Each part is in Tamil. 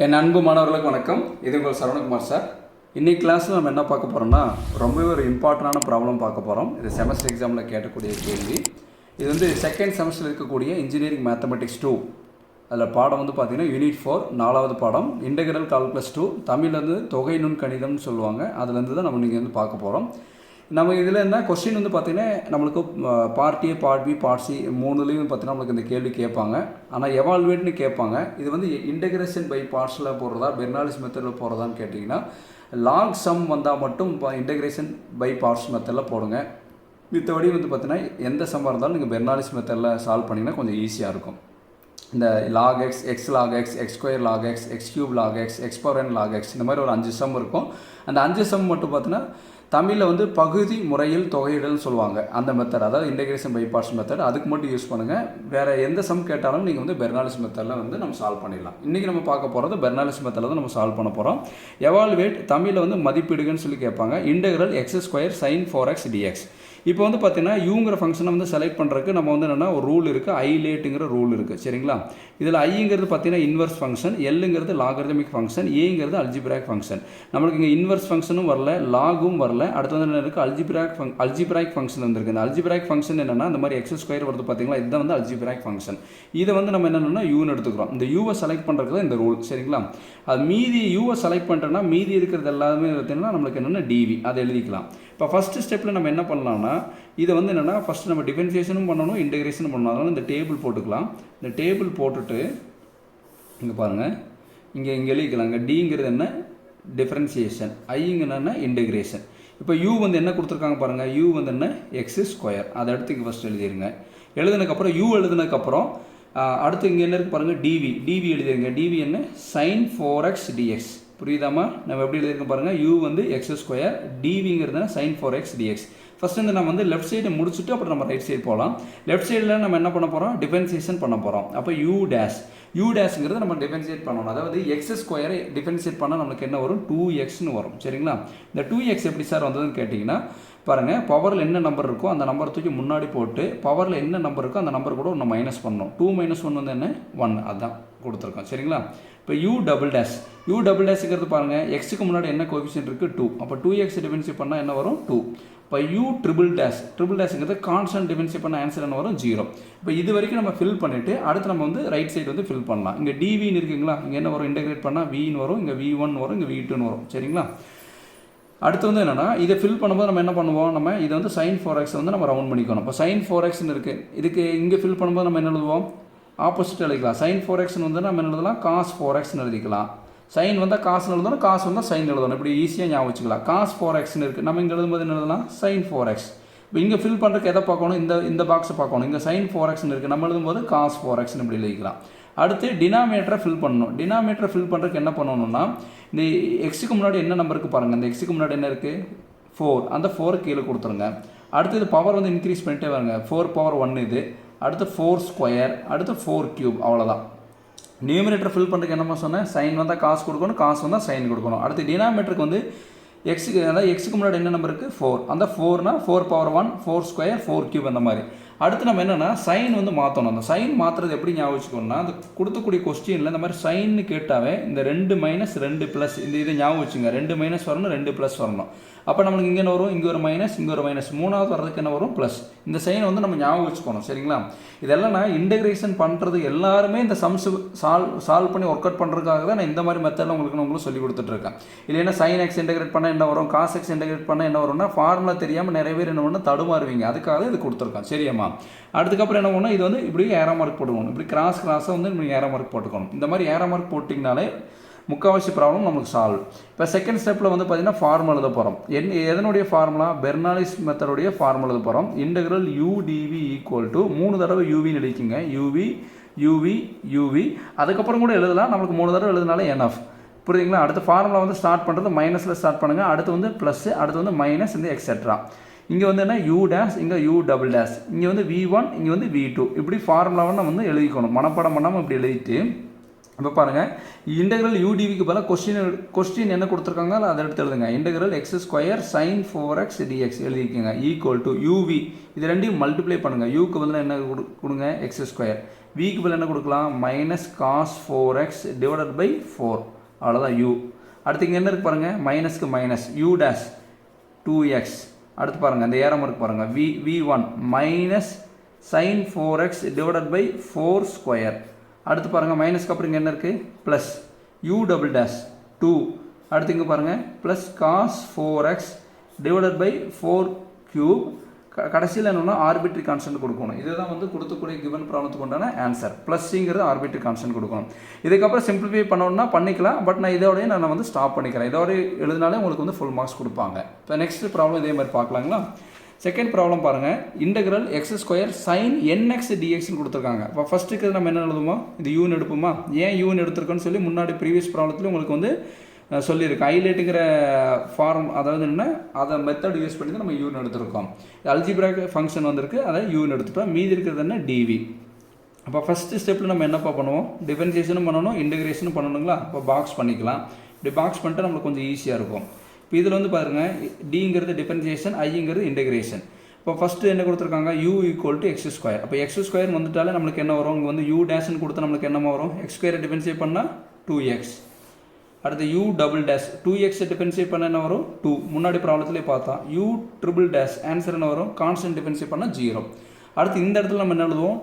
என் அன்பு மாணவர்களுக்கு வணக்கம். இது உங்கள் சரவணகுமார் சார். இன்றைக்கி கிளாஸில் நம்ம என்ன பார்க்க போகிறோம்னா ரொம்பவே ஒரு இம்பார்ட்டண்டான ப்ராப்ளம் பார்க்க போகிறோம். இது செமஸ்டர் எக்ஸாமில் கேட்கக்கூடிய கேள்வி. இது வந்து செகண்ட் செமஸ்டர் இருக்கக்கூடிய இன்ஜினியரிங் மேத்தமெட்டிக்ஸ் 2 அதில் பாடம் வந்து பார்த்திங்கன்னா Unit-4 4வது பாடம் இன்டெக்ரல் கால்குலஸ் 2 தமிழில் வந்து தொகை நுண் கணிதம்னு சொல்லுவாங்க. அதுலேருந்து தான் நம்ம இன்றைக்கி வந்து பார்க்க போகிறோம். நம்ம இதில் என்ன கொஸ்டின் வந்து பார்த்திங்கன்னா நம்மளுக்கு part A, part B, part C மூணுலேயும் பார்த்திங்கன்னா நம்மளுக்கு இந்த கேள்வி கேட்பாங்க. ஆனால் எவால்வேட்னு கேட்பாங்க. இது வந்து இன்டெகிரேஷன் பை பார்ட்ஸில் போடுறதா பெர்னாலிஸ் மெத்தடில் போடுறதான்னு கேட்டிங்கன்னா லாக் சம் வந்தால் மட்டும் இன்டெகிரேஷன் பை பார்ட்ஸ் மெத்தடில் போடுங்க. மித்தபடி வந்து பார்த்திங்கன்னா எந்த சம்மாக இருந்தாலும் நீங்கள் பெர்னாலிஸ் மெத்தடில் சால்வ் பண்ணிங்கன்னா கொஞ்சம் ஈஸியாக இருக்கும். இந்த log x, x log x, x square log x, x cube log x, x power n log x இந்த மாதிரி ஒரு 5 சம் இருக்கும். அந்த 5 சம் மட்டும் பார்த்தீங்கன்னா தமிழில் வந்து பகுதி முறையில் தொகையிடல்னு சொல்லுவாங்க. அந்த மெத்தட், அதாவது இன்டெகிரேஷன் பை பார்ட்ஸ் மெத்தட், அதுக்கு மட்டும் யூஸ் பண்ணுங்கள். வேறு எந்த சம் கேட்டாலும் நீங்கள் வந்து பெர்னாலிஸ் மெத்தடில் வந்து நம்ம சால்வ் பண்ணிடலாம். இன்றைக்கி நம்ம பார்க்க போகிறது பெர்னாலிஸ் மெத்தடில் தான் நம்ம சால்வ் பண்ண போகிறோம். எவால்வேட் தமிழில் வந்து மதிப்பீடுகன்னு சொல்லி கேட்பாங்க. Integral x square sin 4x dx. இப்போ வந்து பார்த்தீங்கன்னா யூங்கிற ஃபங்க்ஷனை வந்து செலக்ட் பண்ணுறதுக்கு நம்ம வந்து என்னென்னா ஒரு ரூல் இருக்குது, ஐலேட்டுங்கிற ரூல் இருக்குது. சரிங்களா? இதில் ஐங்கிறது பார்த்தீங்கன்னா இன்வெர்ஸ் ஃபங்க்ஷன், எல்லுங்கிறது லாகரிதமிக் ஃபங்க்ஷன், ஏங்கிறது அல்ஜிப்ராக் ஃபங்க்ஷன். நம்மளுக்கு இங்கே இன்வெர்ஸ் ஃபங்க்ஷனும் வரல, லாகும் வரல. அடுத்து வந்து என்ன இருக்குது, அல்ஜிப்ராக் ஃபங்க்ஷன் வந்துருக்கு. இந்த அல்ஜிப்ராக் ஃபங்க்ஷன் என்னென்னா இந்த மாதிரி எக்ஸ் ஸ்கொயர் வருது பார்த்தீங்களா, இதுதான் வந்து அல்ஜிப்ராக் ஃபங்க்ஷன். இதை வந்து நம்ம என்னென்னா யூன்னு எடுத்துக்கிறோம். இந்த யூவை செலக்ட் பண்ணுறதுக்கு தான் இந்த ரூல். சரிங்களா? அது மீதி யூவை செலக்ட் பண்ணிட்டோன்னா மீதி இருக்கிறது எல்லாமே பார்த்தீங்கன்னா நம்மளுக்கு என்னென்னா டிவி, அதை எழுதிக்கலாம். இப்போ ஃபஸ்ட்டு ஸ்டெப்பில் நம்ம என்ன பண்ணலாம்னா இதை வந்து என்னென்னா ஃபஸ்ட்டு நம்ம டிஃபரன்சியேஷனும் பண்ணணும், இன்டெகிரேஷனும் பண்ணணும். அதனால் இந்த டேபிள் போட்டுக்கலாம். இந்த டேபிள் போட்டுட்டு இங்கே பாருங்கள், இங்கே எழுதிக்கலாம். இங்கே டிங்கிறது என்ன, டிஃபரன்சியேஷன், ஐங்கிறது இன்டெகிரேஷன். இப்போ யூ வந்து என்ன கொடுத்துருக்காங்க பாருங்கள், யூ வந்து என்ன, எக்ஸ் ஸ்கொயர். அதை அடுத்து ஃபஸ்ட் எழுதிடுங்க. எழுதுனதுக்கப்புறம் யூ எழுதுனதுக்கப்புறம் அடுத்து இங்கே என்ன இருக்குது பாருங்கள், டிவி எழுதிடுங்க. டிவி என்ன, sin 4x dx. புரியுதாமா? நம்ம எப்படி எழுதியிருக்கோம் பாருங்கள், யூ வந்து எக்ஸ் ஸ்கொயர், டிவிங்கிறது sin 4x dx. ஃபஸ்ட் வந்து நம்ம வந்து லெஃப்ட் சைடு முடிச்சுட்டு அப்புறம் நம்ம ரைட் சைடு போகலாம். லெஃப்ட் சைடில் நம்ம என்ன பண்ண போகிறோம், டிஃபரன்சியேஷன் பண்ண போகிறோம். அப்போ யூ டேஷ்ங்கிறது நம்ம டிஃபரன்சியேட் பண்ணணும். அதாவது எக்ஸ் ஸ்கொயரை டிஃபரன்சியேட் பண்ணால் நம்மளுக்கு என்ன வரும், 2xன்னு வரும். சரிங்களா? இந்த 2x எப்படி சார் வந்ததுன்னு கேட்டிங்கன்னா பாருங்கள், பவரில் என்ன நம்பர் இருக்கோ அந்த நம்பர் தூக்கி முன்னாடி போட்டு பவரில் என்ன நம்பர் இருக்கோ அந்த நம்பர் கூட ஒன்று மைனஸ் பண்ணணும். 2 - 1 வந்து என்ன, 1. அதுதான் கொடுத்துருக்கோம். சரிங்களா? இப்போ யூ டபுள் டேஷ்ங்கிறது பாருங்கள், எக்ஸுக்கு முன்னாடி என்ன கோஎஃபிஷியன்ட் இருக்குது, 2. அப்போ 2x டிஃபரன்ஷியேட் பண்ணால் என்ன வரும், 2. இப்போ யூ ட்ரிபிள் டேஷ்ங்கிறது கான்ஸ்டன்ட் டிஃபரன்ஷியேட் பண்ண ஆன்சர் என்ன வரும், 0. இப்போ இது வரைக்கும் நம்ம ஃபில் பண்ணிவிட்டு அடுத்து நம்ம வந்து ரைட் சைடு வந்து ஃபில் பண்ணலாம். இங்கே டிவின்னு இருக்குங்களா, இங்கே என்ன வரும், இன்டெகிரேட் பண்ணால் வின்னு வரும், இங்கே v1 வரும், இங்கே v2ன்னு வரும். சரிங்களா? அடுத்து வந்து என்னென்னா இதை ஃபில் பண்ணும்போது நம்ம என்ன பண்ணுவோம், நம்ம இதை வந்து sin 4x வந்து நம்ம ரவுண்ட் பண்ணிக்கணும். இப்போ sin 4xன்னு இருக்குது, இதுக்கு இங்கே ஃபில் பண்ணும்போது நம்ம என்ன எழுதுவோம், ஆப்போசிட் எழுதிக்கலாம். sin 4xன்னு வந்து நம்ம என்ன எழுதலாம், cos 4xன்னு எழுதிக்கலாம். சைன் வந்தால் காசுன்னு எழுதணும், காசு வந்தால் சைன் எழுதணும். இப்படி ஈஸியாக ஞாபகம் வச்சுக்கலாம். cos 4xன்னு இருக்குது, நம்ம இங்கே எழுதும்போது என்ன எழுதலாம், sin 4x. இப்போ இங்கே ஃபில் பண்ணுறதுக்கு எதை பார்க்கணும், இந்த பாக்ஸை பார்க்கணும். இங்கே sin 4xன்னு இருக்குது, நம்ம எழுதும்போது cos 4xன்னு இப்படி எழுதிக்கலாம். அடுத்து டினாமினேட்டரை ஃபில் பண்ணணும். டினாமினேட்டரை ஃபில் பண்ணுறதுக்கு என்ன பண்ணணும்னா இந்த எக்ஸுக்கு முன்னாடி என்ன நம்பருக்கு பாருங்கள், இந்த எக்ஸுக்கு முன்னாடி என்ன இருக்குது, 4. அந்த 4 கீழே கொடுத்துருங்க. அடுத்து இது பவர் வந்து இன்க்ரீஸ் பண்ணிட்டே வாங்க. 4 பவர் 1 இது, அடுத்து 4 ஸ்கொயர், அடுத்து 4 கியூப். அவ்வளோதான். நியூமினேட்டர் ஃபில் பண்ணுறதுக்கு என்னமா சொன்னேன், சைன் வந்தால் காசு கொடுக்கணும், காசு வந்தால் சைன் கொடுக்கணும். அடுத்து டினாமினேட்டருக்கு வந்து எக்ஸுக்கு, அதாவது எக்ஸுக்கு முன்னாடி என்ன நம்பர் இருக்குது, 4. அந்த 4னா 4 பவர் 1, 4 ஸ்கொயர், 4 கியூப் அந்த மாதிரி. அடுத்து நம்ம என்னென்னா சைன் வந்து மாற்றணும். அந்த சைன் மாற்றுறது எப்படி ஞாபகம் வச்சுக்கணும்னா, அந்த கொடுத்தக்கூடிய கொஸ்டினில் இந்த மாதிரி சைன்னு கேட்டாவே இந்த 2 - 2 ப்ளஸ் இந்த இதை ஞாபகம் வச்சுங்க. 2 மைனஸ் வரணும், 2 ப்ளஸ் வரணும். அப்போ நம்மளுக்கு இங்கே என்ன வரும், இங்கே ஒரு மைனஸ், இங்கே ஒரு மைனஸ், மூணாவது வரதுக்கு என்ன வரும், ப்ளஸ். இந்த சைனை வந்து நம்ம ஞாபகம் வச்சுக்கணும். சரிங்களா? இதெல்லாம் நான் இன்டெகிரேஷன் பண்ணுறது எல்லாருமே இந்த சம்ஸ் சால்வ் பண்ணி ஒர்க் அவுட் பண்ணுறதுக்காக தான் நான் இந்த மாதிரி மெத்தடில் உங்களுக்கு சொல்லி கொடுத்துட்ருக்கேன். இல்லைன்னா சைன் எக்ஸ் இன்டெகிரேட் பண்ணால் என்ன வரும், காஸ் எக்ஸ் இன்டெகிரேட் பண்ணால் என்ன வரும்னா ஃபார்முலா தெரியாமல் நிறைய பேர் என்ன பண்ணால் தடுமாறுவீங்க. அதுக்காக இது கொடுத்துருக்கேன். சரியாம்மா? அதுக்கப்புறம் என்ன பண்ணணும், இது வந்து இப்படி ஏரோ மார்க் போட்டுக்கணும். இப்படி கிராஸாக வந்து இப்படி ஏரோ மார்க் போட்டுக்கணும். இந்த மாதிரி ஏரோ மார்க் போட்டிங்கனாலே முக்கால்வாசி ப்ராப்ளம் நமக்கு சால்வ். இப்போ செகண்ட் ஸ்டெப்பில் வந்து பார்த்தீங்கன்னா ஃபார்முலா எழுத போகிறோம். எதனுடைய ஃபார்முலா, பெர்னாலிஸ் மெத்தடுடைய ஃபார்முலா எழுத போகிறோம். Integral you TV equal to 3 தடவை யூவின்னு எழுதிக்கிங்க. யூவி அதுக்கப்புறம் கூட எழுதலாம். நம்மளுக்கு 3 தடவை எழுதினாலே என்எஃப். புரியுதுங்களா? அடுத்த ஃபார்முலா வந்து ஸ்டார்ட் பண்ணுறது மைனஸில் ஸ்டார்ட் பண்ணுங்கள். அடுத்து வந்து ப்ளஸ், அடுத்து வந்து மைனஸ், இந்த எக்ஸெட்ரா. இங்கே வந்து என்ன, யூ டேஷ், இங்கே யூ டபுள் டேஷ், இங்கே வந்து v1, இங்கே வந்து v2. இப்படி ஃபார்முலாவை நம்ம வந்து எழுதிக்கணும். மனப்பாடம் பண்ணாமல் இப்படி எழுதிட்டு இப்போ பாருங்கள், இன்டெக்ரல் யூடிவிக்கு பதிலாக கொஸ்டின் என்ன கொடுத்துருக்காங்க அதை எடுத்து எழுதுங்க. Integral X square sin 4x dx எழுதிக்கோங்க ஈக்குவல் டு யூவி. இது ரெண்டையும் மல்டிப்ளை பண்ணுங்கள். யூக்கு பதிலாக என்ன கொடுங்க, எக்ஸ் ஸ்கொயர், விக்கு பதில் என்ன கொடுக்கலாம் minus cos 4x divided by 4 அவ்வளோதான் u. அடுத்து இங்கே என்ன இருக்குது பாருங்கள் மைனஸ்க்கு மைனஸ் u டேஷ் 2x. அடுத்து பாருங்கள் இந்த ஏரம் இருக்குது பாருங்கள் v1 minus sin 4x divided by 4 square. அடுத்து பாருங்கள் மைனஸ்க்கு அப்புறம் இங்கே என்ன இருக்குது ப்ளஸ் u டபுள் டேஷ் 2. அடுத்து இங்கே பாருங்கள் plus cos 4x divided by 4 cube. கடைசியில் என்னென்னா ஆர்பிட்ரி கான்ஸ்டன்ட் கொடுக்கணும். இதுதான் வந்து கொடுக்கக்கூடிய கிவன் ப்ராப்ளத்துக்கு உண்டான ஆன்சர். +ங்கிறது ஆர்பிட்ரி கான்ஸ்டன்ட் கொடுக்கணும். இதுக்கப்புறம் சிம்பிளிஃபை பண்ணணும்னா பண்ணிக்கலாம். பட் நான் இதோடய நான் வந்து ஸ்டாப் பண்ணிக்கிறேன். இதோட எழுதினாலே உங்களுக்கு வந்து ஃபுல் மார்க்ஸ் கொடுப்பாங்க. இப்போ நெக்ஸ்ட் ப்ராப்ளம் இதே மாதிரி பார்க்கலாங்களா. செகண்ட் ப்ராப்ளம் பாருங்கள். இன்டெக்ரல் x² sin nx dxன்னு கொடுத்துருக்காங்க. இப்போ ஃபஸ்ட்டுக்கு நம்ம என்ன எழுதுவோம் இது யூன்னு எடுப்போமா. ஏன் யூன்னு எடுத்துருக்கோன்னு சொல்லி முன்னாடி ப்ரீவியஸ் ப்ராப்ளத்தில் உங்களுக்கு வந்து சொல்லியிருக்கு. ஹைலைட்டுங்கிற ஃபார்ம் அதாவது என்ன அதை மெத்தட் யூஸ் பண்ணி தான் நம்ம யூன்னு எடுத்துருக்கோம். அல்ஜிப்ராக் ஃபங்க்ஷன் வந்திருக்கு அதை யூன்னு எடுத்துட்டோம். மீதி இருக்கிறது என்ன டிவி. அப்போ ஃபஸ்ட்டு ஸ்டெப்பில் நம்ம என்னப்பா பண்ணுவோம் டிஃபரன்சியேஷனும் பண்ணணும் இன்டெகிரேஷனும் பண்ணணுங்களா. இப்போ பாக்ஸ் பண்ணிக்கலாம். இப்படி பாக்ஸ் பண்ணிட்டு நம்மளுக்கு கொஞ்சம் ஈஸியாக இருக்கும். இப்போ இதில் வந்து பாருங்கள் டிங்கிறது டிஃபரன்சியேஷன் ஐங்கிறது இன்டெகிரேஷன். இப்போ ஃபஸ்ட்டு என்ன கொடுத்துருக்காங்க u = x². அப்போ x² வந்துட்டாலே நம்மளுக்கு என்ன வரும் இங்கே வந்து u டேஷ்னு கொடுத்தா நம்மளுக்கு என்னமா வரும் x² டிஃபரன்ஷியேட் பண்ணால் 2x. அடுத்து u double dash 2x differentiate பண்ண என்ன வரும் 2. முன்னாடி ப்ராப்ளத்திலே பார்த்தா u ட்ரிபிள் டேஷ் ஆன்சர் என்ன வரும் கான்ஸ்டன்ட் டிஃபரன்ஷியேட் பண்ணால் 0. அடுத்து இந்த இடத்துல நம்ம என்ன எழுதுவோம்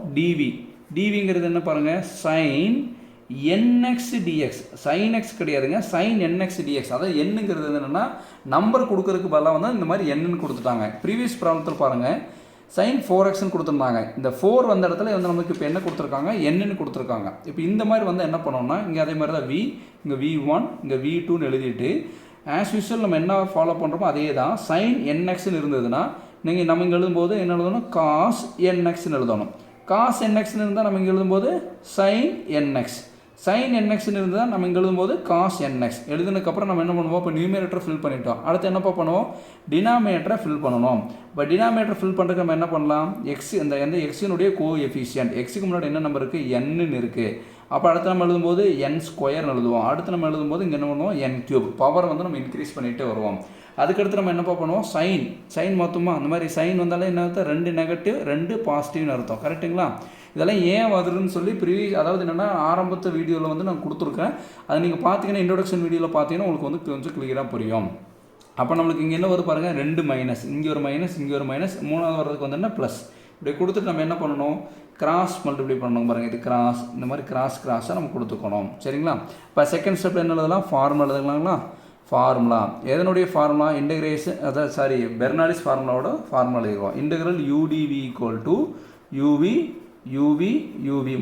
டிவிங்கிறது என்ன பாருங்கள் sin nx dx. sin x கிடையாதுங்க sin nx dx. அதாவது என்னங்கிறது என்னென்னா நம்பர் கொடுக்கறதுக்கு பதிலாக வந்து இந்த மாதிரி என்னன்னு கொடுத்துட்டாங்க. ப்ரீவியஸ் ப்ராப்ளத்தில் பாருங்கள் sin 4xன்னு கொடுத்துருந்தாங்க. இந்த 4 வந்த இடத்துல வந்து நமக்கு இப்போ என்ன கொடுத்துருக்காங்க என்னன்னு கொடுத்துருக்காங்க. இப்போ இந்த மாதிரி வந்து என்ன பண்ணோம்னா இங்கே அதே மாதிரி தான் இங்கே v1 இங்கே v2ன்னு எழுதிட்டு ஆஸ் யூஸ்வல் நம்ம என்ன ஃபாலோ பண்ணுறோமோ அதே தான் sin nxன்னு இருந்ததுன்னா நீங்கள் நம்ம இங்கே எழுதும்போது என்ன எழுதணும் cos nxன்னு எழுதணும். cos nxன்னு இருந்தால் நம்ம இங்கே எழுதும்போது sin nx. sin nxன்னு இருந்தால் நம்ம இங்கே எழுதும்போது cos nx. எழுதுனதுக்கப்புறம் நம்ம என்ன பண்ணுவோம் இப்போ நியூமரேட்டரை ஃபில் பண்ணிட்டோம். அடுத்து என்னப்பா பண்ணுவோம் டினாமினேட்டரை ஃபில் பண்ணணும். இப்போ டினாமினேட்டர் ஃபில் பண்ணுறதுக்கு நம்ம என்ன பண்ணலாம் எந்த எக்ஸினுடைய கோஎஃபிஷியன்ட் எக்ஸுக்கு முன்னாடி என்ன நம்பர் இருக்குது n இருக்குது. அப்போ அடுத்து நம்ம எழுதும்போது n² எழுதுவோம். அடுத்து நம்ம எழுதும்போது இங்கே என்ன பண்ணுவோம் n³ பவர் வந்து நம்ம இன்க்ரீஸ் பண்ணிகிட்டே வருவோம். அதுக்கடுத்து நம்ம என்னப்பா பண்ணுவோம் சைன் மொத்தமாக அந்த மாதிரி சைன் வந்தாலே என்ன அர்த்தம் 2 நெகட்டிவ் 2 பாசிட்டிவ்னு அர்த்தம். கரெக்டுங்களா. இதெல்லாம் ஏன் வருதுன்னு சொல்லி அதாவது என்னென்னா ஆரம்பத்து வீடியோவில் வந்து நான் கொடுத்துருக்கேன். அது நீங்கள் பார்த்தீங்கன்னா இன்ட்ரோடக்ஷன் வீடியோவில் பார்த்தீங்கன்னா உங்களுக்கு வந்து கொஞ்சம் கிளியராக புரியும். அப்போ நம்மளுக்கு இங்கே என்ன வரும் பாருங்கள் 2 மைனஸ் இங்கே ஒரு மைனஸ் இங்கே ஒரு மைனஸ் மூணாவது வர்றதுக்கு வந்து என்ன ப்ளஸ். இப்படி கொடுத்துட்டு நம்ம என்ன பண்ணணும் கிராஸ் மல்டிப்ளை பண்ணணும் பாருங்கள். இது கிராஸ் இந்த மாதிரி கிராஸாக நம்ம கொடுத்துக்கணும். சரிங்களா. இப்போ செகண்ட் ஸ்டெப்பில் என்ன எழுதலாம் ஃபார்முலா எழுதலாங்களா. ஃபார்முலா எதனுடைய ஃபார்முலா இன்டெகிரேஷன் அதாவது பெர்னாலிஸ் ஃபார்முலாவோட ஃபார்முலா எழுதுவோம். இன்டெகிரல் udv = uv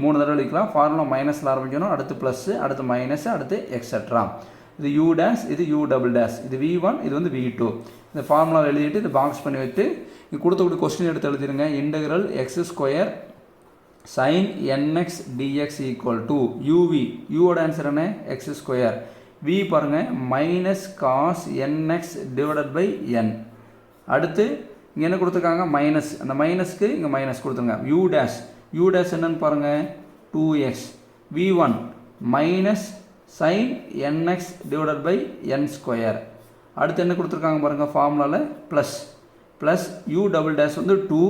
3 தடவை எழுதிக்கலாம். ஃபார்முலா மைனஸில் ஆரம்பிக்கணும். அடுத்து ப்ளஸ்ஸு அடுத்து மைனஸு அடுத்து எக்ஸட்ரா. இது u டேஷ் இது u டபுள் டேஷ் இது v1 இது வந்து v2. இந்த ஃபார்முலா எழுதிட்டு இது பாக்ஸ் பண்ணி வச்சு இது கொடுத்தக்கூடிய கொஸ்டின் எடுத்து எழுதிருங்க. Integral x² sin nx dx = uv. யூவோட ஆன்சர் என்ன x². v பாருங்கள் minus cos nx divided by n. அடுத்து இங்கே என்ன கொடுத்துருக்காங்க மைனஸ் அந்த மைனஸ்க்கு இங்கே மைனஸ் கொடுத்துருங்க. u டேஷ் என்னன்னு பாருங்கள் 2x. v1 minus sin nx divided by n². அடுத்து என்ன கொடுத்துருக்காங்க பாருங்கள் ஃபார்முலாவில் ப்ளஸ் u டபுள் டேஷ் வந்து 2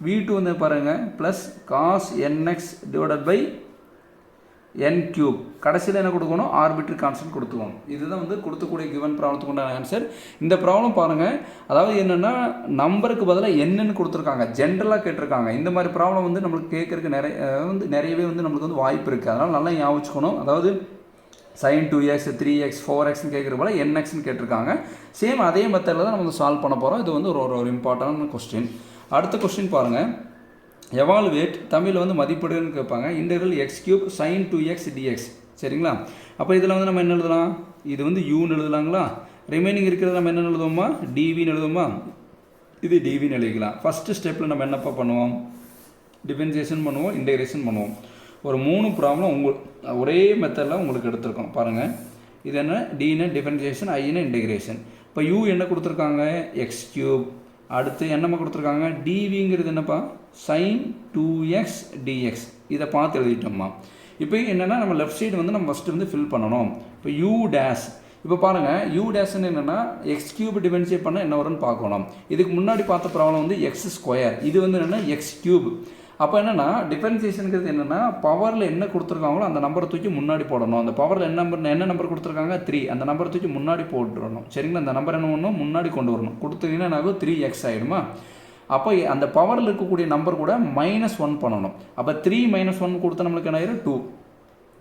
v2 வந்து பாருங்கள் plus cos nx divided by n³ கடைசியில் என்ன கொடுக்கணும் ஆர்பிட்ரி கான்ஸ்டன்ட் கொடுத்துக்கணும். இதுதான் வந்து கொடுக்கக்கூடிய கிவன் ப்ராப்ளத்துக்கு உண்டான ஆன்சர். இந்த ப்ராப்ளம் பாருங்கள் அதாவது என்னென்னா நம்பருக்கு பதிலாக என்னன்னு கொடுத்துருக்காங்க ஜென்ரலாக கேட்டிருக்காங்க. இந்த மாதிரி ப்ராப்ளம் வந்து நம்மளுக்கு கேட்குறதுக்கு நிறையவே வந்து நம்மளுக்கு வந்து வாய்ப்பு இருக்குது. அதனால் நல்லா ஞாபகம் வச்சுக்கணும். அதாவது sin 2x 3x 4xன்னு கேட்குற போல nxன்னு கேட்டிருக்காங்க. சேம் அதே மெத்தடில் தான் நம்ம வந்து சால்வ் பண்ண போகிறோம். இது வந்து ஒரு இம்பார்ட்டன்ட் கொஸ்டின். அடுத்த கொஸ்டின் பாருங்கள் எவாலுவேட் தமிழில் வந்து மதிப்பீடுன்னு கேட்பாங்க. Integral x³ sin 2x dx. சரிங்களா. அப்போ இதில் வந்து நம்ம என்ன எழுதலாம் இது வந்து யூன்னு எழுதலாங்களா. ரிமைனிங் இருக்கிறது நம்ம என்ன எழுதுவோமா டிவின்னு எழுதுவோமா. இது டிவின்னு எழுதிக்கலாம். ஃபஸ்ட்டு ஸ்டெப்பில் நம்ம என்னப்பா பண்ணுவோம் டிஃபரன்சியேஷன் பண்ணுவோம் இன்டெகிரேஷன் பண்ணுவோம். ஒரு 3 ப்ராப்ளம் ஒரே மெத்தடில் உங்களுக்கு எடுத்துருக்கோம் பாருங்கள். இது என்ன டின்னு டிஃபரன்சியேஷன் ஐன்னு இன்டெகிரேஷன். இப்போ யூ என்ன கொடுத்துருக்காங்க x³. அடுத்து என்னம்மா கொடுத்துருக்காங்க டிவிங்கிறது என்னப்பா sin 2x dx. இதை பார்த்து எழுதிட்டோம்மா. இப்போ என்னென்னா நம்ம லெஃப்ட் சைடு வந்து நம்ம ஃபஸ்ட்டு வந்து ஃபில் பண்ணணும். இப்போ u டேஷ் இப்போ பாருங்கள் u டேஷ்னு என்னென்னா x³ டிஃபரன்ஷியேட் பண்ண என்ன வரும்னு பார்க்கணும். இதுக்கு முன்னாடி பார்த்த ப்ராப்ளம் வந்து x². இது வந்து என்னென்னா x³. அப்போ என்னென்னா டிஃபரன்சியேஷனுங்கிறது என்னென்னா பவரில் என்ன கொடுத்துருக்காங்களோ அந்த நம்பரை தூக்கி முன்னாடி போடணும். அந்த பவரில் என்ன நம்பர் கொடுத்துருக்காங்க 3, அந்த நம்பரை தூக்கி முன்னாடி போட்டுடணும். சரிங்களா? அந்த நம்பர் என்ன பண்ணணும், முன்னாடி கொண்டு வரணும். கொடுத்தீங்கன்னா எனக்கு 3x ஆகிடுமா? அப்போ அந்த பவரில் இருக்கக்கூடிய நம்பர் கூட -1 பண்ணணும். அப்போ 3 - 1 கொடுத்தா நம்மளுக்கு என்ன ஆயிரும் 2.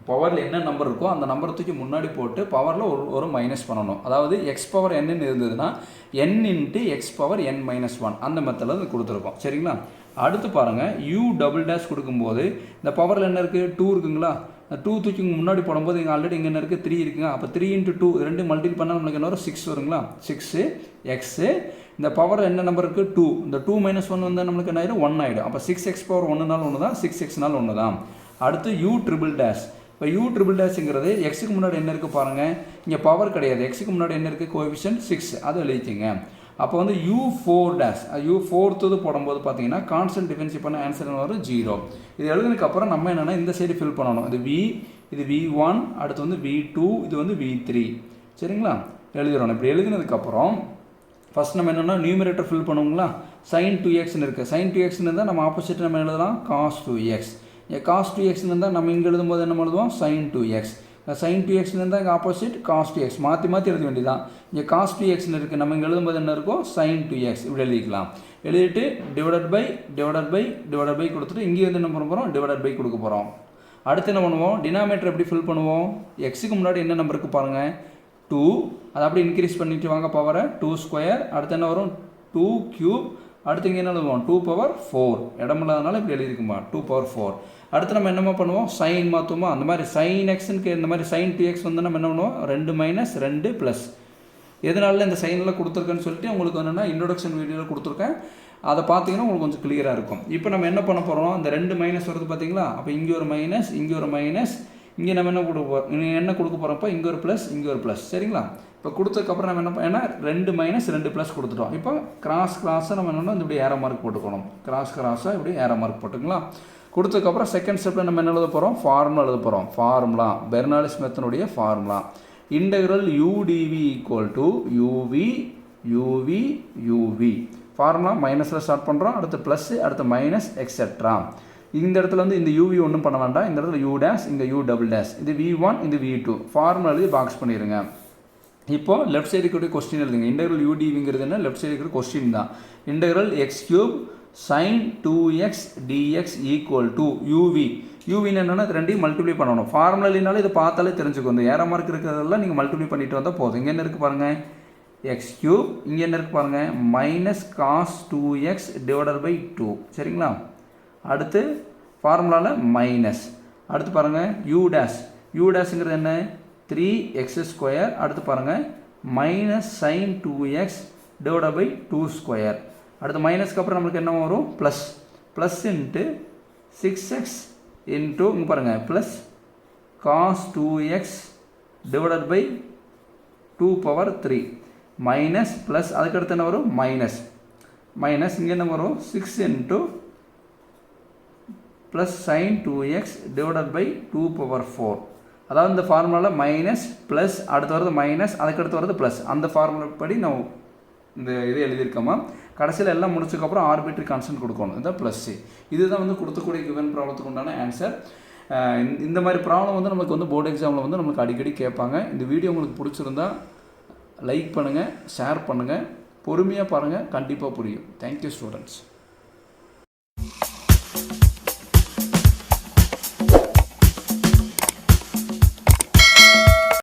பவரில் என்ன நம்பர் இருக்கோ அந்த நம்பரை தூக்கி முன்னாடி போட்டு பவரில் ஒரு மைனஸ் பண்ணணும். அதாவது எக்ஸ் பவர் என்னன்னு இருந்ததுன்னா n × x பவர் n - 1 அந்த மெத்தடில் அது கொடுத்துருக்கோம். சரிங்களா? அடுத்து பாருங்கள், u∬ கொடுக்கும்போது இந்த பவரில் என்ன இருக்குது 2 இருக்குங்களா? 2 தூக்கி முன்னாடி போடும்போது இங்கே ஆல்ரெடி இங்கே என்ன இருக்குது 3 இருக்குங்க. அப்போ 3 × 2 ரெண்டு மல்டிபிள் பண்ணால் நம்மளுக்கு என்ன வரும் 6 வருங்களா? 6x இந்த பவர் என்ன நம்பர் இருக்குது 2. இந்த 2 - 1 வந்தால் நம்மளுக்கு என்ன ஆயிடும் 1 ஆகிடும். அப்போ 6x பவர் 1 1 தான், 6x 1 தான். அடுத்து u∬. இப்போ u∬ எக்ஸுக்கு முன்னாடி என்ன இருக்குது பாருங்கள், இங்கே பவர் கிடையாது. எக்ஸுக்கு முன்னாடி என்ன இருக்குது கோஎஃபிஷியன்ட் 6, அது எழுதிச்சிங்க. அப்போ வந்து u4 போடும்போது பார்த்தீங்கன்னா கான்ஸ்டன்ட் டிஃபரன்ஷியேட் பண்ண ஆன்சர் வரும் 0. இது எழுதுனதுக்கப்புறம் நம்ம என்னென்னா இந்த சைடு ஃபில் பண்ணணும். இது v1, அடுத்து வந்து v2, இது வந்து v3. சரிங்களா? எழுதிடணும். இப்படி எழுதினதுக்கப்புறம் ஃபஸ்ட் நம்ம என்னென்னா நியூமரேட்டர் ஃபில் பண்ணுவோங்களா? sin 2xன்னு இருக்குது. sin 2xன்னு இருந்தால் நம்ம ஆப்போசிட் நம்ம எழுதலாம் cos 2x. cos 2xன்னு இருந்தால் நம்ம இங்கே எழுதும்போது என்ன எழுதுவோம் sin 2x. sin 2xன்னு இருந்தால் இங்கே ஆப்போசிட் cos 2x. மாற்றி எழுத வேண்டியதான். இங்கே cos 2xன்னு இருக்குது, நம்ம இங்கே எழுதும்போது என்ன இருக்கும் sin 2x. இப்படி எழுதிக்கலாம். எழுதிட்டு டிவைடட் பை கொடுத்துட்டு இங்கே வந்து என்ன பண்ண போகிறோம் டிவைடட் பை கொடுக்க போகிறோம். அடுத்து என்ன பண்ணுவோம், டினாமினேட்டர் எப்படி ஃபில் பண்ணுவோம், எக்ஸுக்கு முன்னாடி என்ன நம்பர் இருக்குது பாருங்கள் 2, அதை அப்படியே இன்க்ரீஸ் பண்ணிட்டு வாங்க பவரை 2². அடுத்து என்ன வரும் 2³. அடுத்து இங்கே என்ன எழுதுவோம் 2⁴. இடமில்லாதனால இப்படி எழுதிருக்குமா 2⁴. அடுத்து நம்ம என்னமா பண்ணுவோம் சைன் மாற்றுவோமா? அந்த மாதிரி sin xக்கு இந்த மாதிரி sin 2x வந்து நம்ம என்ன பண்ணுவோம் 2 - 2 ப்ளஸ். எதனால இந்த சைன்லாம் கொடுத்துருக்கேன்னு சொல்லிட்டு உங்களுக்கு என்னென்னா இன்ட்ரோடக்ஷன் வீடியோவில் கொடுத்துருக்கேன். அதை பார்த்தீங்கன்னா உங்களுக்கு கொஞ்சம் கிளியராக இருக்கும். இப்போ நம்ம என்ன பண்ண போகிறோம், இந்த 2 மைனஸ் வருது பார்த்தீங்களா? அப்போ இங்கே ஒரு மைனஸ், இங்கே ஒரு மைனஸ், இங்கே நம்ம என்ன கொடுக்க போகிறோம், என்ன கொடுக்க போகிறோம்ப்போ இங்கே ஒரு ப்ளஸ், இங்கே ஒரு ப்ளஸ். சரிங்களா? இப்போ கொடுத்ததுக்கப்புறம் நம்ம என்ன ஏன்னா 2 - 2 ப்ளஸ் கொடுத்துட்டோம். இப்போ கிராஸாக நம்ம என்னென்னா இப்படி ஏரோ மார்க் போட்டுக்கணும். கிராஸாக இப்படி ஏரோ மார்க் போட்டுக்கலாம். கொடுத்ததுக்கப்புறம் செகண்ட் ஸ்டெப்பில் நம்ம என்ன எழுத போகிறோம், ஃபார்முலா எழுத போகிறோம். ஃபார்முலா பெர்னாலிஸ் மெத்தனுடைய formula integral u/dv uv. Formula மைனஸில் ஸ்டார்ட் பண்ணுறோம், அடுத்து ப்ளஸ், அடுத்து மைனஸ் எக்ஸெட்ரா. இந்த இடத்துல வந்து இந்த uv ஒன்றும் பண்ண வேண்டாம். இந்த இடத்துல u', இங்கே u', இது v1, இது v2. ஃபார்முலா எழுதி பாக்ஸ் பண்ணிடுங்க. இப்போது லெஃப்ட் சைடு இருக்கிற கொஸ்டின் எழுதுங்க. இன்டெக்ரல் u/dvங்கிறது என்ன, லெஃப்ட் சைடு இருக்கிற கொஸ்டின் தான். Integral x³ sin 2x dx = uv என்னென்னா இது ரெண்டையும் மல்டிப்ளை பண்ணணும். ஃபார்முலா இல்லைனாலும் இதை பார்த்தாலே தெரிஞ்சுக்கும். இந்த ஏரோ மார்க் இருக்கிறதெல்லாம் நீங்கள் மல்டிப்ளை பண்ணிட்டு வந்தால் போதும். இங்கே என்ன இருக்குது பாருங்கள் x³, இங்கே என்ன இருக்குது பாருங்கள் -cos 2x / 2. சரிங்களா? அடுத்து ஃபார்முலாவில் மைனஸ். அடுத்து பாருங்கள் u', என்ன 3x². அடுத்து பாருங்கள் -sin 2x / 2². அடுத்து மைனஸ்க்கு அப்புறம் நம்மளுக்கு என்ன வரும் ப்ளஸ் இன்ட்டு 6x இன்ட்டு இங்கே பாருங்கள் plus cos 2x / 2⁴ minus plus அதுக்கடுத்து என்ன வரும் மைனஸ் இங்கே என்ன வரும் 6 இன்ட்டு ப்ளஸ் sin 2x / 2⁴. அதாவது இந்த ஃபார்முலாவில் மைனஸ் ப்ளஸ் அடுத்து வரது மைனஸ் அதுக்கடுத்து வரது ப்ளஸ். அந்த ஃபார்முலா படி நம்ம இந்த இது எழுதியிருக்கோமா. கடைசியில் எல்லாம் முடிச்சதுக்கப்புறம் ஆர்பிட்ரி கான்ஸ்டன்ட் கொடுக்கணும். இதுதான் +c. இதுதான் வந்து கொடுக்கக்கூடிய கிவன் ப்ராப்ளத்துக்கு உண்டான ஆன்சர். இந்த மாதிரி ப்ராப்ளம் வந்து நமக்கு வந்து போர்டு எக்ஸாமில் வந்து நமக்கு அடிக்கடி கேட்பாங்க. இந்த வீடியோ உங்களுக்கு பிடிச்சிருந்தா லைக் பண்ணுங்கள், ஷேர் பண்ணுங்கள், பொறுமையாக பாருங்கள், கண்டிப்பாக புரியும். Thank you students.